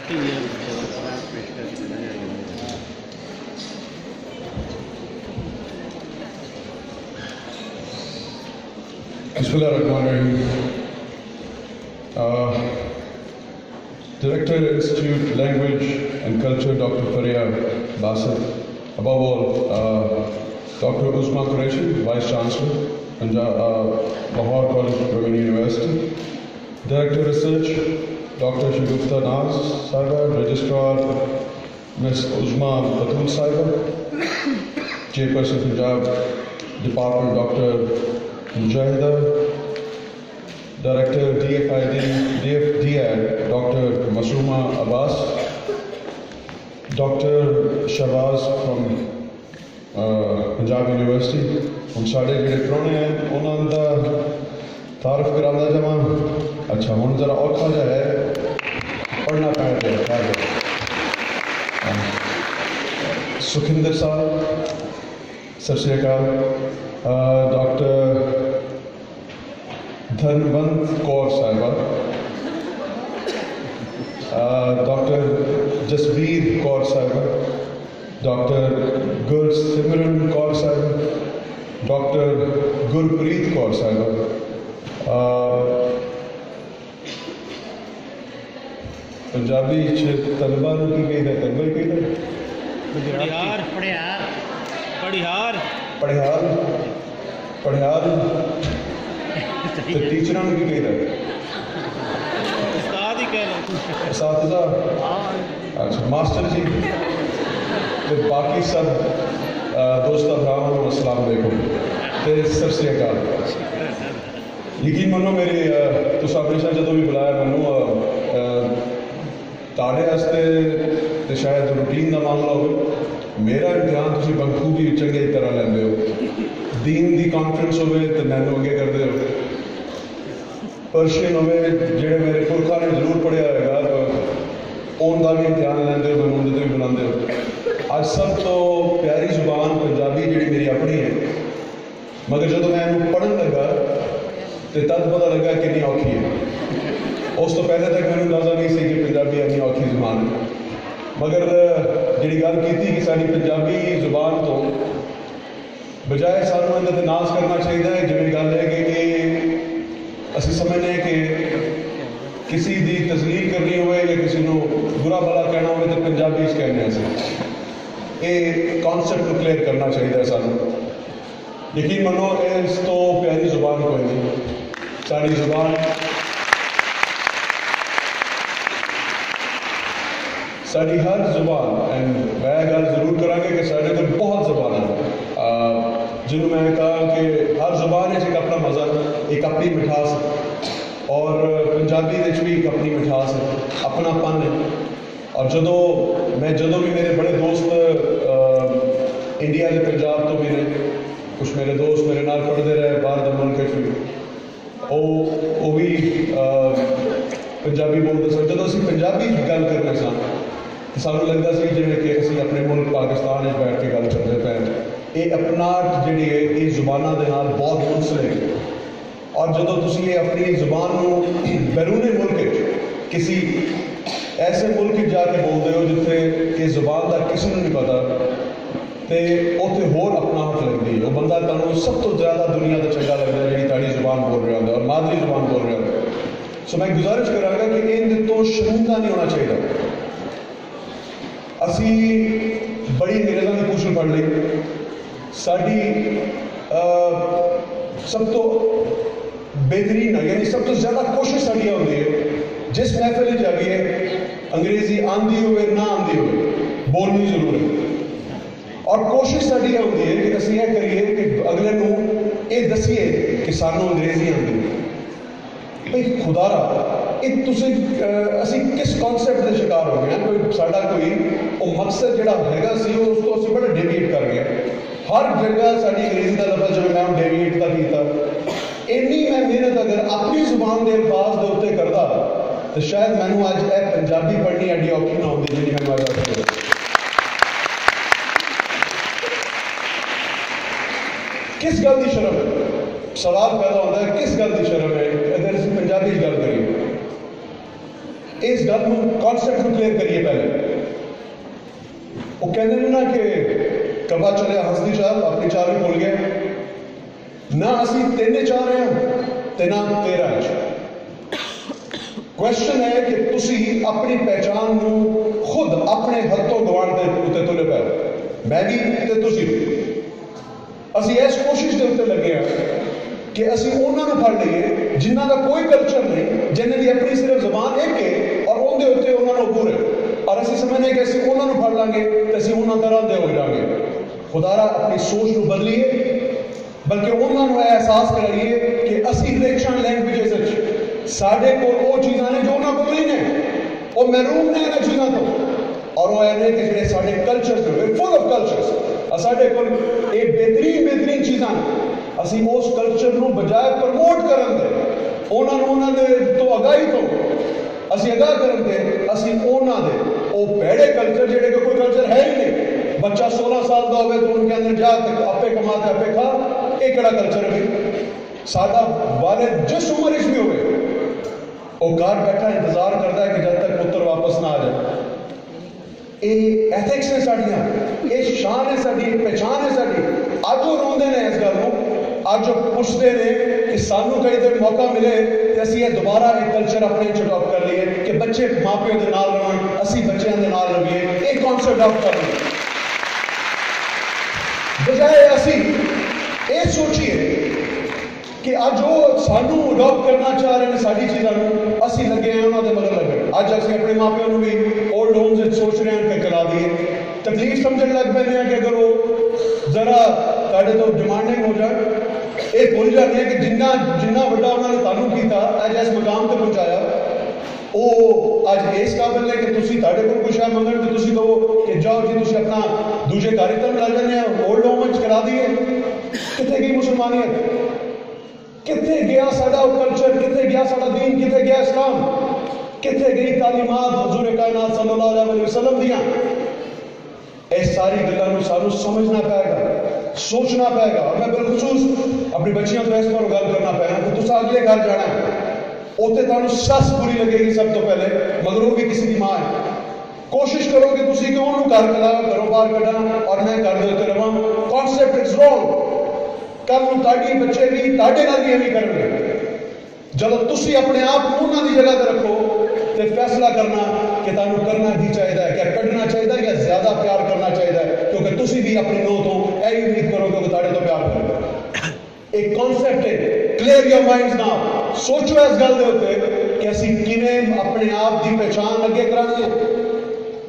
Bismillahirrahmanirrahim. Director, Institute Language and Culture, Dr. Faria Basit. Above all, Dr. Uzma Qureshi, Vice Chancellor, Lahore College of Women University. Director Research, Dr. Shagufta Naz Saiba, Registrar, Ms. Uzma Batul Saiba, Chairperson Punjab Department, Dr. Mujahida, Director DFDI, Dr. Masrooma Abbas, Dr. Shahbaz from Punjab University. ہم ساڑھے جڑے پرونے ہیں انہوں نے تعارف کرانا جمع اچھا ہوں ذرا اوکھا جا ہے پڑھنا پڑھنا ہے سکھندر صاحب سر سری اکال ڈاکٹر دھنونت کور صاحبہ ڈاکٹر جسبیر کور صاحبہ ڈاکٹر گرسمرن کور صاحبہ ڈاکٹر گرپریت کور صاحبہ پنجابی طلبہ کی کہی ہے طلبہ ہی کہی ہے پڑھیار ٹیچران کی کہی ہے اساتذہ اچھا ماسٹر جی باقی سب دوستہ بھراؤں السلام علیکم تے سر سری اکال یقین منو میری تسا ہمیشہ جدوں بھی بلایا منو تاڑے واسطے شاید روٹین کا معاملہ ہو میرا امتحان تسی بخوبی چنگی طرح لیندے ہو دین دی کانفرنس ہوئے تو مینوں اگے کرتے ہو پرشین ہوئے جڑے میرے پرکھا نے ضرور پڑھیا ہوئے گا اون دا بھی امتحان لیندے ہو میں بھی بلاندے ہو آج سب تو پیاری زبان پنجابی جڑی میری اپنی ہے مگر جب میں پڑھن لگا تو تد پتہ لگا کنی اوکھی ہے اس تو پہلے تک میں اندازہ نہیں سی کہ پنجابی اتنی اوکھی زبان ہے مگر جڑی گل کی کہ ساری پنجابی زبان تو بجائے سانوں اندر ناز کرنا چاہیے جی گل ہے کہ اسی سمجھنے کہ کسی دی تذلیل کرنی ہوئے یا کسی کو برا بھلا کہنا ہوئے تو پنجابی اس کہنے ہیں یہ کانسیپٹ کلیئر کرنا چاہیے سانوں یقین منو اس تو پیاری زبان کوئی نہیں ساری زبان ساری ہر زبان اینڈ میں گل ضرور کرا گے کہ سارے تو بہت زبان ہیں جنہوں میں نے کہا کہ ہر زبان ایک اپنا مزہ ایک اپنی مٹھاس اور پنجابی بھی ایک اپنی مٹھاس ہے اپنا پن ہے اور جدوں بھی میرے بڑے دوست انڈیا کے پنجاب تو میرے کچھ میرے دوست میرے نال پڑھتے رہے باہر دے ملک بھی وہ بھی پنجابی بولتے سن جدوں اسی پنجابی گل کرنے سن تو سانوں لگتا سی جی کہ اسی اپنے ملک پاکستان بیٹھ کے گل کرتے پے یہ اپناٹ جڑی ہے یہ زبانوں کے نال بہت منسلک ہے اور جدوں تسی یہ اپنی زبان کو بیرون ملک کسی ایسے ملک جا کے بولتے ہو جتنے کہ زبان کا کسی نے نہیں پتا تو اتنے ہور اپنا ہاتھ لگتی ہے وہ بندہ تمہیں سب تو زیادہ دنیا کا چنگا لگتا ہے جی تاری زبان بول رہا ہوتا ہے اور مادری زبان بول رہا ہوتا ہے سو میں گزارش کرا گا کہ ان تو شرمندہ نہیں ہونا چاہیے اسی بڑی انگریزوں کی کوشش پڑھ لی ساری سب تو بہترین یعنی سب تو زیادہ کوشش ساری ہوتی ہے جس محفل جاگی ہے انگریزی آندھی ہوئے نہ آندھی ہوئے بولنی ضرور ہے اور کوشش ساری یہ ہوتی ہے کہ اسی یہ کریے کہ اگلے نو یہ دسیے کہ سانوں انگریزی آندھی بھائی خدا رہا اسی کس کانسیپٹ کے شکار ہو گئے ہیں کوئی ساڈا کوئی وہ مقصد جڑا ہے سی اس کو اسی بڑا ڈیویٹ کر گیا ہر جگہ ساری انگریزی کا لفظ جو میں ڈیویٹ کا کیتا اینی میں محنت اگر اپنی زبان کے الفاظ کے اتنے کرتا تو شاید مینوں اج یہ پنجابی پڑھنی ایڈی اوکھی نہ ہوتی جی میں اج کس گل کی شرم ہے سوال پیدا ہوتا ہے کس گل کی شرم ہے اگر اسی پنجابی گل کریے اس گل کانسیپٹ کو کلیئر کریے پہلے. وہ کہتے ہیں نا کہ کبا چلے ہستی چال اپنی چال بھی بھول گئے نہ اسی تینے چاہ رہے ہیں تے نہ تیرا کوشچن ہے کہ تسی اپنی پہچان نو خود اپنے ہاتھوں گوان دے اتنے تلے پہ میں بھی تے تسی اسی اس کوشش دے اتنے لگے ہیں کہ اسی انہوں نے پڑھ لئے جنہ کا کوئی کلچر نہیں جنہیں دی اپنی صرف زبان ایک ہے اور ان دے اتنے انہوں نے عبور ہے اور اسی سمجھنے کہ اسی انہوں نے پڑھ لیں گے تو اسی انہوں طرح دے ہو جائیں گے. خدا را اپنی سوچ کو بدلیے بلکہ انہوں نے احساس کرائیے کہ اسی ریکشن لینگویجز ساڑھے کو وہ چیزاں نے جو انہوں کو نہیں ہیں وہ محروم نے انہیں چیزاں تو اور وہ اینے کہ جنہیں ساڑھے کلچرز ہیں فل آف کلچرز ساڑھے کو ایک بہترین چیزاں اسی اس کلچر نو بجائے پرموٹ کرن دے انہوں نے تو آگاہی تو اسی آگاہ کرن دے اسی انہوں دے وہ پیڑے کلچر جڑے کہ کوئی کلچر ہے ہی نہیں. بچہ 16 سال کا ہوئے تو ان کے اندر جا کے اپے کماتے اپے کھا ایک کڑا کلچر بھی سادہ والد جس عمر اس بھی ہوئے وہ گھر بیٹھا انتظار کرتا ہے کہ جب تک پتر واپس نہ آ جائے. یہ ایتھکس نے ساڑیاں یہ شان ہے ساڑی پہچان ہے ساڑی آج وہ روندے نے اس گل کو آج جو پوچھتے ہیں کہ سانو کئی دیر موقع ملے کہ اسی یہ دوبارہ ایک کلچر اپنے چٹاپ کر لیے کہ بچے ماں پیوں دے نال رہن اسی بچے دے نال رویے ایک کانسپٹ اڈاپٹ کر لیے بجائے اسی یہ سوچیے کہ آج جو سانو اڈاپٹ کرنا چاہ رہے ہیں ساری چیزاں اسی لگے ہیں انہوں نے مگر لگے آج اسی اپنے ماں پیوں بھی اولڈ ہومز سوچ رہے ہیں کہ کرا دیے تکلیف سمجھنے لگ پہ ہیں کہ اگر وہ ذرا ساڑھے تو ڈیمانڈنگ ہو جائے یہ بھول جاتے ہیں کہ جنہ بڑا انہوں نے تعلق کیتا آج اس مقام تے پہنچایا وہ آج اس قابل ہے کہ تسی تاڑے کو کچھ ہے مگر کہ تسی تو کہ جاؤ جی تسی اپنا دوجے کاری تم لگ جانے ہیں اولڈ ہومز کرا دیے کتنے گئی مسلمانیت کتنے گیا ساڑا کلچر کتنے گیا ساڑا دین کتنے گیا اسلام کتنے گئی تعلیمات حضور کائنات صلی اللہ علیہ وسلم دیا. اس ساری گلوں سانو سمجھنا پائے گا سوچنا پائے گا اور میں بالخصوص اپنی بچیاں تو اس پر گل کرنا پائے گا کہ تسا اگلے گھر جانا ہے اوتے تانوں سس بری لگے گی سب تو پہلے مگر وہ بھی کسی کی ماں ہے. کوشش کرو کہ تسی کہ انہوں گھر کلا کرو باہر کڈا اور میں گھر دے رہا کانسیپٹ از رانگ کل تاڑی بچے بھی تاڑے نال بھی ایویں کرن گے جب تسی اپنے آپ کو انہاں دی جگہ تے رکھو تے فیصلہ کرنا کہ تانوں کرنا ہی چاہیے کیا کڈنا چاہیے یا زیادہ پیار کرنا چاہیے کیونکہ تسی بھی اپنی نو تو یہی امید کرو کہ تاڑے تو پیار کرو. ایک کانسیپٹ ہے کلیئر یور مائنڈز ناؤ سوچو اس گل دے اوتے کہ اسی کیویں اپنے آپ دی پہچان اگے کرانی ہے.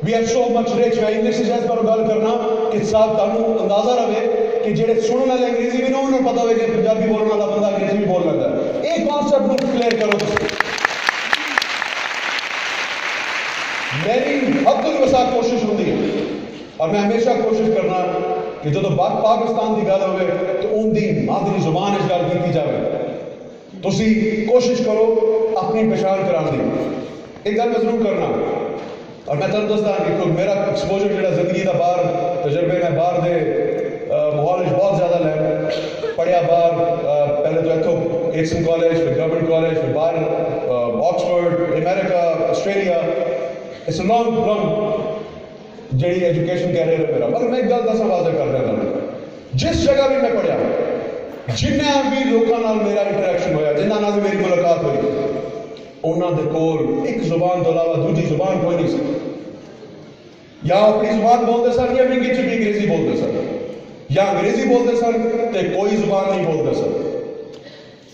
We are so much rich English اس پر گل کرنا کہ صاحب تانوں اندازہ رہے کہ جڑے سننے والے انگریزی بھی نہ انہوں پتا ہوئے کہ پنجابی بولنے والا بندہ انگریزی بھی بول لیتا ہے. ایک کانسیپٹ کو کلیئر کرو. میری حد الوسع کوشش ہوتی ہے اور میں ہمیشہ کوشش کرنا کہ جب پاکستان کی گل ہوئے تو ان کی مادری زبان اس گل کی جائے تسی کوشش کرو اپنی پہچان کران دی. ایک گل میں ضرور کرنا اور میں تمہیں دستا کہ میرا ایکسپوجر جڑا زندگی کا باہر تجربے میں باہر دے ماحول بہت زیادہ لے پڑھیا باہر پہلے تو اتو ایٹسن کالج پھر گورنمنٹ کالج پھر باہر آکسفورڈ امریکہ آسٹریلیا اٹس اے لانگ جڑی ایجوکیشن کیریئر ہے میرا. مگر میں ایک گل دساں واضح کر رہا ہوں جس جگہ بھی میں پڑھیا جنہ بھی لوگوں نال میرا انٹریکشن ہویا جنہ نال میری ملاقات ہوئی انہوں دے کول ایک زبان تو علاوہ دوسری زبان کوئی نہیں سی. یا اپنی زبان بولتے سن یا منگی چٹی انگریزی بولتے سن یا انگریزی بولتے سن تے کوئی زبان نہیں بولتے سن.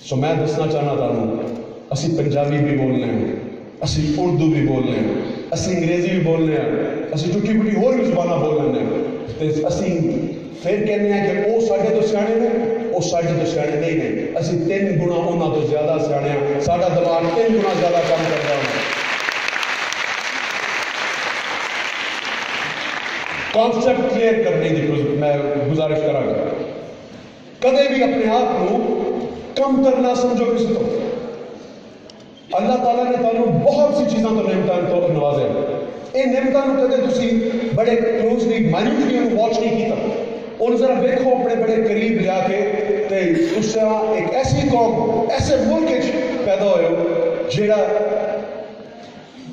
سو میں دسنا چاہنا تانوں اسی پنجابی بھی بولنے ہیں اسی اردو بھی بولنے ہیں اسی انگریزی بھی بولنے ہیں اسی ٹوٹی پوٹی ہور بھی زباناں بولنے ہیں تے اسی پھر کہنے ہیں کہ وہ ساڈے تو سیانے نے وہ ساڈے تو سیانے نہیں نے اسی 3 گنا انہاں تو زیادہ سیانے ہیں ساڈا دماغ 3 گنا زیادہ کام کرتا ہے. کانسیپٹ کلیئر کرنے کی میں گزارش کراں گا. کدے بھی اپنے آپ کو کم کرنا سمجھو کسی تو اللہ تعالیٰ نے تعلق بہت سی چیزاں تو نعمتاں تو نوازے یہ نعمتاں کدے تسی بڑے کلوزلی مائنیوٹلی واچ نہیں کیتا ان ذرا دیکھو اپنے بڑے قریب لیا کے تے اس طرح ایک ایسی قوم ایسے ملک پیدا ہوئے ہو جیڑا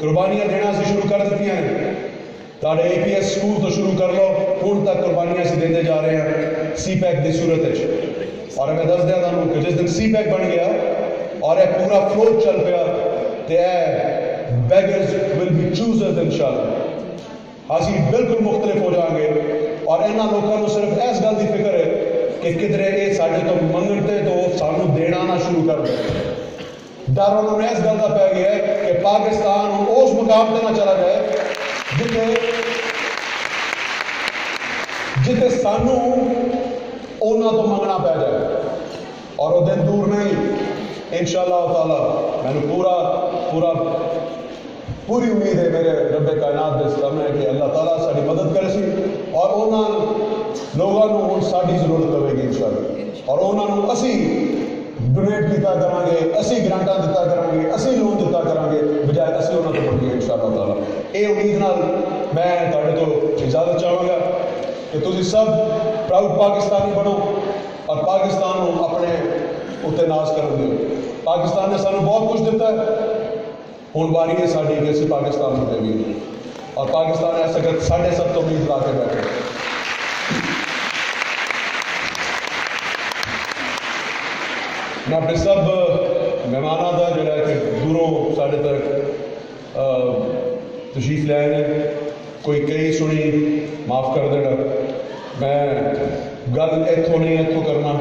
قربانیاں دینا اسی شروع کر دیتی ہیں. تاڑے APS سکول تو شروع کر لو, ہن تک قربانیاں اسی دیندے جا رہے ہیں سی پیک دی صورت وچ. اور میں دس دیا تھا کہ جس دن سی پیک بن گیا اور یہ پورا فلو چل پیا تے بیگرز ول بی چوزرز انشاءاللہ. اسی بالکل مختلف ہو جائیں گے. اور انہاں لوگوں کو صرف اس گل دی فکر ہے کہ کدھرے یہ ساڈے تو منگتے تو سانو دینا نہ شروع کر دے. ڈر انہوں نے اس گل کا پی گیا ہے کہ پاکستان اس مقام تے نہ چلا جائے جتنے سانو اونا تو منگنا پی جائے. اور وہ دن دور نہیں انشاءاللہ تعالی. میں پوری امید ہے میرے رب کائنات کے سامنے کہ اللہ تعالیٰ ساری مدد کرے سی اور انہوں لوگوں کو ساری ضرورت پوے گی انشاءاللہ. اور انہوں اسی ڈونیٹ دیتا کریں گے, اسی گرانٹاں دیتا کریں گے, اسی لون دیتا کریں گے بجائے اسی انہوں کو پڑھ گے انشاءاللہ تعالیٰ. یہ امید نال میں تھوڑے تو اجازت چاہوں گا کہ تسی سب پراؤڈ پاکستانی بنو اور پاکستان کو اپنے اتنے ناز کر دیو. پاکستان نے سانو بہت کچھ دیتا ہے, ہوں باری ہے ساری کہ اسی پاکستان کو دے بھی. اور پاکستان ایسا کہ ساڑھے سب تو امید لا کے بیٹھے. میں اپنے سب مہمانوں کا جڑا کہ دوروں ساڑھے تک تشریف لے آئے ہیں, کوئی کئی سنی معاف کر دینا. میں گل اتوں نہیں اتوں کرنا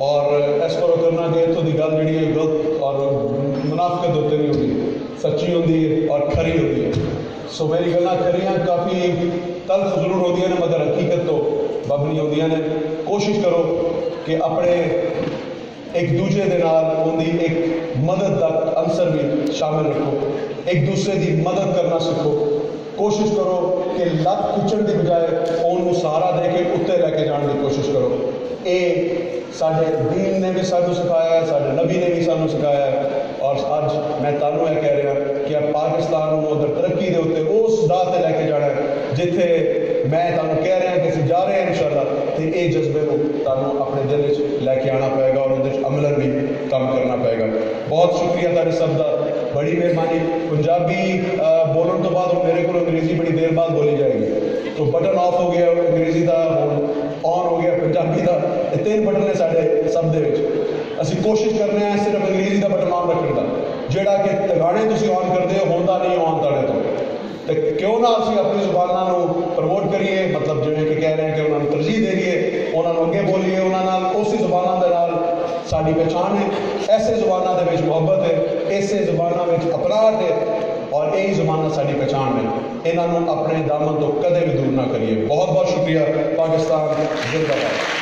اور اس طرح کرنا کہ اتوں کی گل جڑی ہے غلط اور منافقت ہوتے نہیں ہوتی, سچی ہوتی ہے اور کھری ہوتی ہے. سو میری گلاں کھریاں کافی تلخ ضرور ہوتی ہیں مگر حقیقت تو مبنی ہوتی ہیں. کوشش کرو کہ اپنے ایک دوسرے دے نال اندی ایک مدد کا عنصر بھی شامل رکھو, ایک دوسرے کی مدد کرنا سیکھو. کوشش کرو کہ لت کچن کی بجائے ان سہارا دے کے اتنے لے کے جان کی کوشش کرو. یہ سارے دین نے بھی سانو سکھایا ہے, سارے نبی نے بھی سانو سکھایا ہے. اور اج میں تانوں یہ کہہ رہا کہ پاکستان کو اگر ترقی دے اتنے اس راہ تے لے کے جانا ہے جتھے میں تانوں کہہ رہا کہ اسی جا رہے ہیں انشاءاللہ. تو یہ جذبے کو تانوں اپنے دل وچ لے کے آنا پائے گا اور اندر عملاً بھی کام کرنا پائے گا. بہت شکریہ تارے سب کا, بڑی مہربانی. پنجابی بولن تو بعد میرے کو انگریزی بڑی دیر بعد بولی جائے گی تو بٹن آف ہو گیا انگریزی کا, آن ہو گیا پنجابی کا. یہ تین بٹن نے سارے سب دے اسی کوشش کرنے ہیں صرف انگریزی کا بٹن آن رکھنے کا, جہاں کہ گانے تھی آن کرتے ہو ہوتا نہیں آن تارے تو کیوں نہ اسی اپنی زبانوں پروموٹ کریے, مطلب جویں کہ کہہ رہے ہیں کہ انہوں نے ترجیح دے دیے, انہوں نے اگے بولیے, انہوں اسی زبانوں کے نال ساری پہچان ہے. ایسے زبانوں کے وچ محبت ہے, ایسے زبانوں میں اپناہٹ ہے اور یہی زبانہ ساری پہچان ہے. انہوں اپنے دامن تو کدے بھی دور نہ کریے. بہت بہت شکریہ. پاکستان زندہ باد.